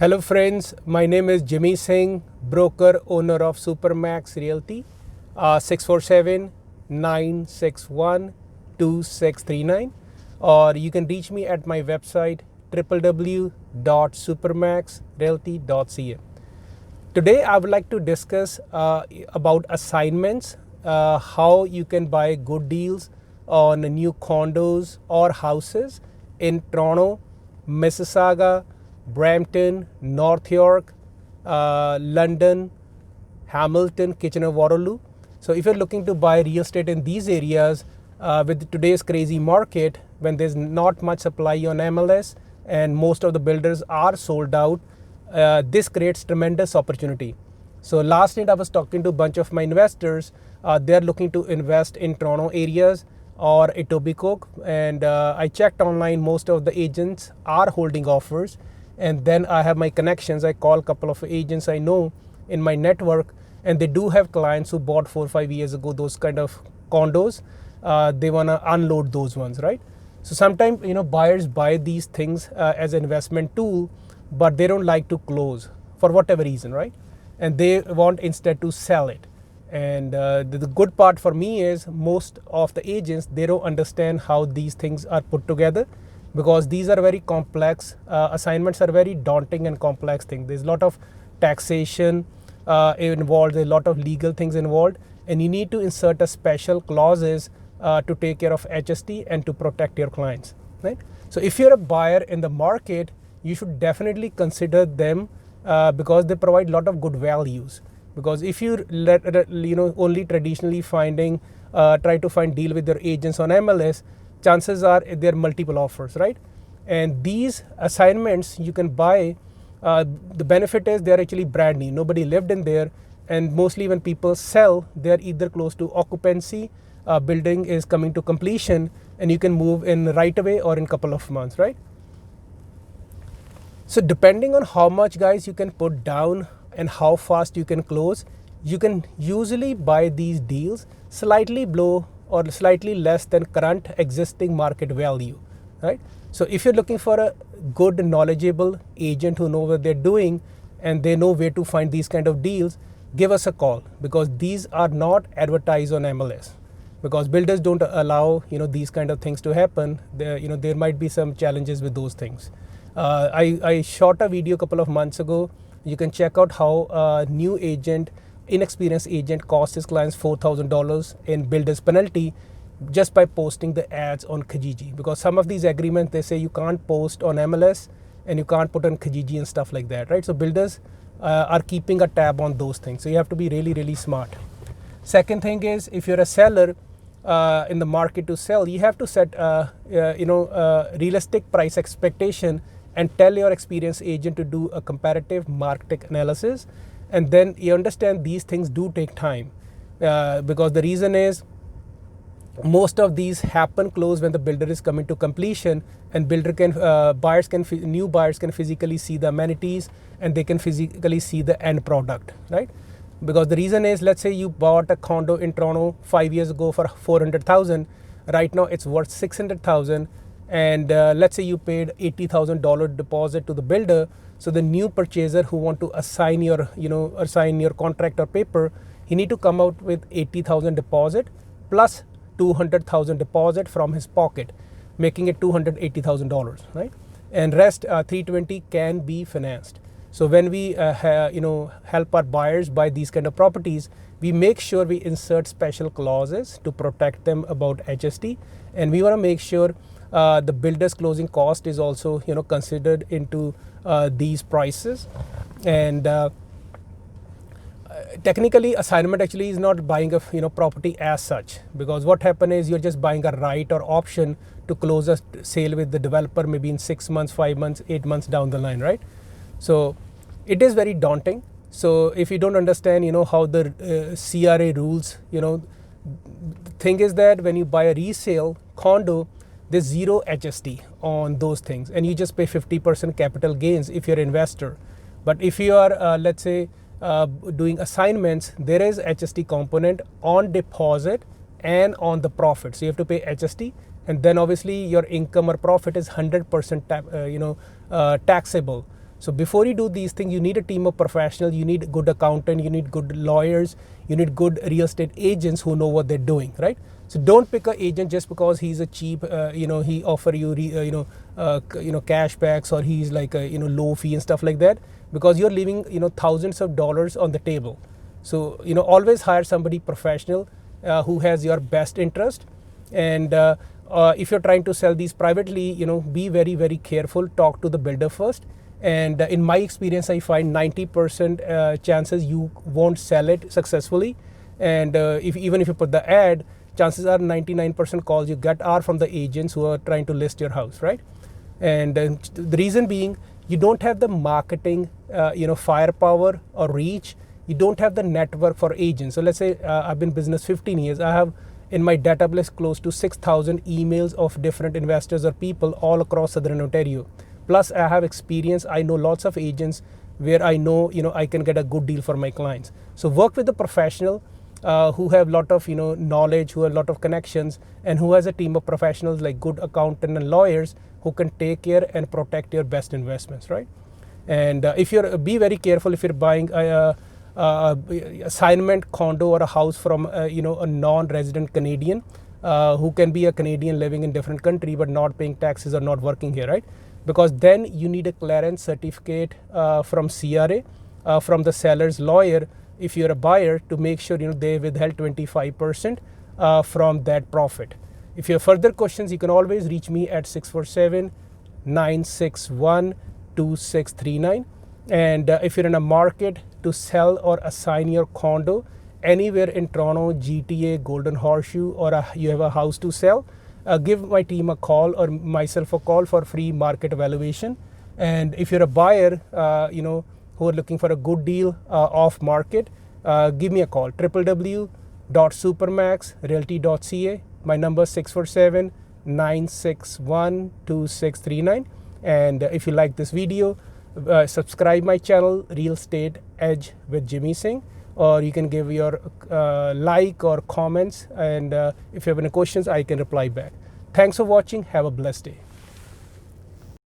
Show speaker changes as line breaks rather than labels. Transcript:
Hello friends, my name is Jimmy Singh, broker owner of Supermax Realty, 647-961-2639, or you can reach me at my website www.supermaxrealty.ca. Today I would like to discuss about assignments, how you can buy good deals on new condos or houses in Toronto, Mississauga, Brampton, North York, London, Hamilton, Kitchener-Waterloo. So if you're looking to buy real estate in these areas with today's crazy market, when there's not much supply on MLS and most of the builders are sold out, this creates tremendous opportunity. So last night I was talking to a bunch of my investors. They're looking to invest in Toronto areas or Etobicoke, and I checked online. Most of the agents are holding offers, and then I have my connections. I call a couple of agents I know in my network, and they do have clients who bought 4 or 5 years ago those kind of condos. They want to unload those ones, right? So sometimes buyers buy these things as an investment tool, but they don't like to close for whatever reason, right? And they want instead to sell it. And the good part for me is most of the agents, they don't understand how these things are put together, because these are very complex assignments, are very daunting and complex things. There's a lot of taxation involved, there's a lot of legal things involved, and you need to insert a special clauses to take care of HST and to protect your clients, right? So if you're a buyer in the market, you should definitely consider them because they provide a lot of good values. Because if you only traditionally try to find deal with your agents on MLS, chances are there are multiple offers, right? And these assignments you can buy, the benefit is they're actually brand new, nobody lived in there, and mostly when people sell, they're either close to occupancy, building is coming to completion, and you can move in right away or in a couple of months, right? So depending on how much guys you can put down and how fast you can close, you can usually buy these deals slightly below or slightly less than current existing market value, right? So if you're looking for a good knowledgeable agent who know what they're doing and they know where to find these kind of deals, give us a call, because these are not advertised on MLS, because builders don't allow these kind of things to happen. There might be some challenges with those things. I shot a video a couple of months ago. You can check out how a new agent, inexperienced agent, costs his clients $4,000 in builder's penalty just by posting the ads on Kijiji. Because some of these agreements, they say you can't post on MLS and you can't put on Kijiji and stuff like that, right? So builders are keeping a tab on those things. So you have to be really, really smart. Second thing is, if you're a seller in the market to sell, you have to set realistic price expectation and tell your experienced agent to do a comparative market analysis. And then you understand these things do take time, because the reason is most of these happen close when the builder is coming to completion, and new buyers can physically see the amenities and they can physically see the end product, right? Because the reason is, let's say you bought a condo in Toronto 5 years ago for $400,000. Right now it's worth $600,000, and let's say you paid $80,000 deposit to the builder. So the new purchaser who want to assign your contract or paper, he need to come out with $80,000 deposit plus $200,000 deposit from his pocket, making it $280,000, right? And rest $320,000 can be financed. So when we help our buyers buy these kind of properties, we make sure we insert special clauses to protect them about HST, and we want to make sure the builder's closing cost is also considered into these prices. And technically, assignment actually is not buying a property as such, because what happen is you're just buying a right or option to close a sale with the developer maybe in 6 months, 5 months, 8 months down the line, right? So it is very daunting. So if you don't understand how the CRA rules, the thing is that when you buy a resale condo, there's zero HST on those things, and you just pay 50% capital gains if you're an investor. But if you are let's say doing assignments, there is HST component on deposit and on the profit. So you have to pay HST, and then obviously your income or profit is 100% taxable. So before you do these things, you need a team of professionals, you need a good accountant, you need good lawyers, you need good real estate agents who know what they're doing, right? So don't pick an agent just because he's a cheap, he offer you, cash backs, or he's like a, low fee and stuff like that, because you're leaving, thousands of dollars on the table. So, always hire somebody professional who has your best interest. And if you're trying to sell these privately, be very, very careful. Talk to the builder first. And in my experience, I find 90% chances you won't sell it successfully. And even if you put the ad, chances are 99% calls you get are from the agents who are trying to list your house, right? And the reason being, you don't have the marketing, firepower or reach. You don't have the network for agents. So let's say I've been in business 15 years. I have in my database close to 6,000 emails of different investors or people all across Southern Ontario. Plus I have experience. I know lots of agents where I know, I can get a good deal for my clients. So work with a professional who have a lot of, knowledge, who have a lot of connections, and who has a team of professionals like good accountant and lawyers who can take care and protect your best investments, right? And be very careful if you're buying assignment condo or a house from a non-resident Canadian who can be a Canadian living in different country but not paying taxes or not working here, right? Because then you need a clearance certificate from CRA from the seller's lawyer if you're a buyer, to make sure they withheld 25% from that profit. If you have further questions, you can always reach me at 647-961-2639. And if you're in a market to sell or assign your condo anywhere in Toronto, GTA, Golden Horseshoe, or you have a house to sell, give my team a call or myself a call for free market evaluation. And if you're a buyer, who are looking for a good deal off market, give me a call, www.supermaxrealty.ca. My number is 647-961-2639. And if you like this video, subscribe my channel, Real Estate Edge with Jimmy Singh, or you can give your like or comments, and if you have any questions, I can reply back. Thanks for watching. Have a blessed day.